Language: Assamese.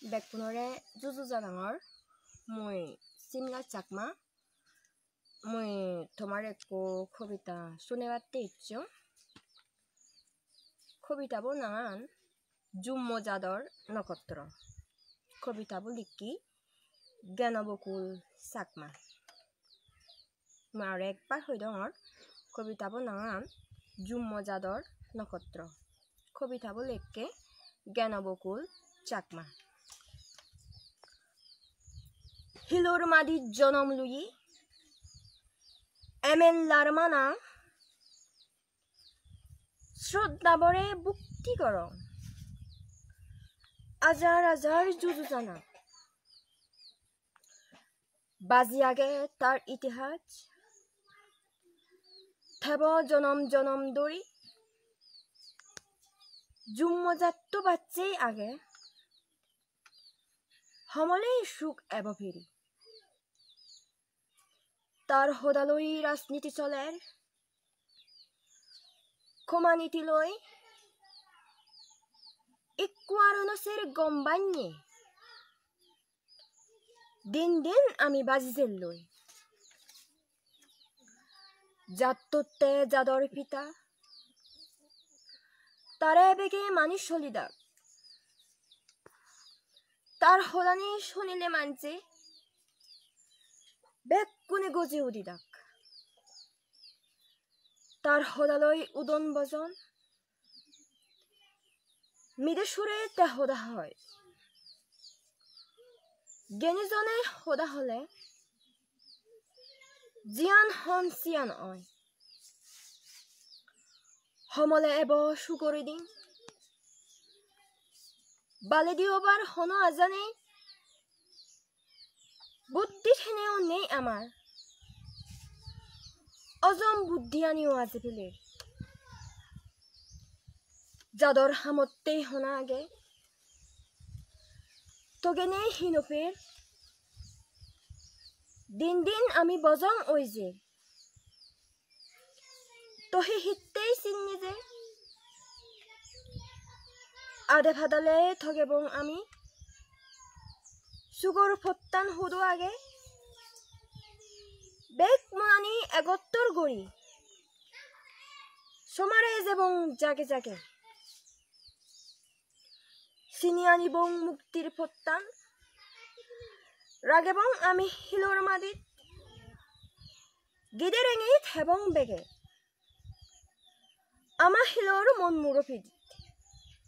Bekpunore juju jarangor moi simla chakma moi tomar ekko kobita sunebatte itcho kobitabo nangan jummojador nokotro kobitabo likki জ্ঞানবকুল Chakma মই আৰু একবাৰ হৈ ডঙৰ কবিতাবো নাঙান জুম্মজাদৰ নক্ষত্ৰ কবিতাবো লেখকে জ্ঞানবকুল চাকমা হিলোর মাদির জনম লুই এমেল্লার মানা শ্রদ্ধাবরে বুক্তি কর আজার আজার জুজু জানা বাজি আগে তার ইতিহাস থেব জনম জনম দড়ি জুম্মজাত্ত বাচ্চেই আগে সমলেই সুখ এব ফেরি তার হোদালই রাজনীতি চলের ক্ষমানীতি লই ইকুয়ারনসের গম্বান্যে দিন দিন আমি বাজিজেল লই জাততে জাদর পিতা তারে বেগে মানি সলিদাক তার হলানি শুনিলে মানছে বেকুনে গজে উদিদাক তার হদালই উদন বজন মিদে সুরে তে হদা হয় জ্ঞানীজনে হদা হলে জিয়ান হন চিয়ান অয় সমলে এব সুগরি দিন বালে দিওবার হন আজানে বুদ্ধি ঠেনেও নেই আমার অজম বুদ্ধি আনিও আছে ফেলের যাদর হামতেই হনা আগে তোগে নেই হিনফের দিন দিন আমি বজং ওই যে তোহে হিত্তেই চিন্নি যে আধে ফাদালে থগেবং আমি সুগর ফত্তান হুদো আগে বেক মানি এগত্তর গড়ি সমারে যেবং জাগে জাগে চিনি আনিবং মুক্তির ফত্তান রাগেবং আমি হিলোর মাদিত গিদে রেঙে থেবং বেগে আমা হিলোর মন মুরফিদ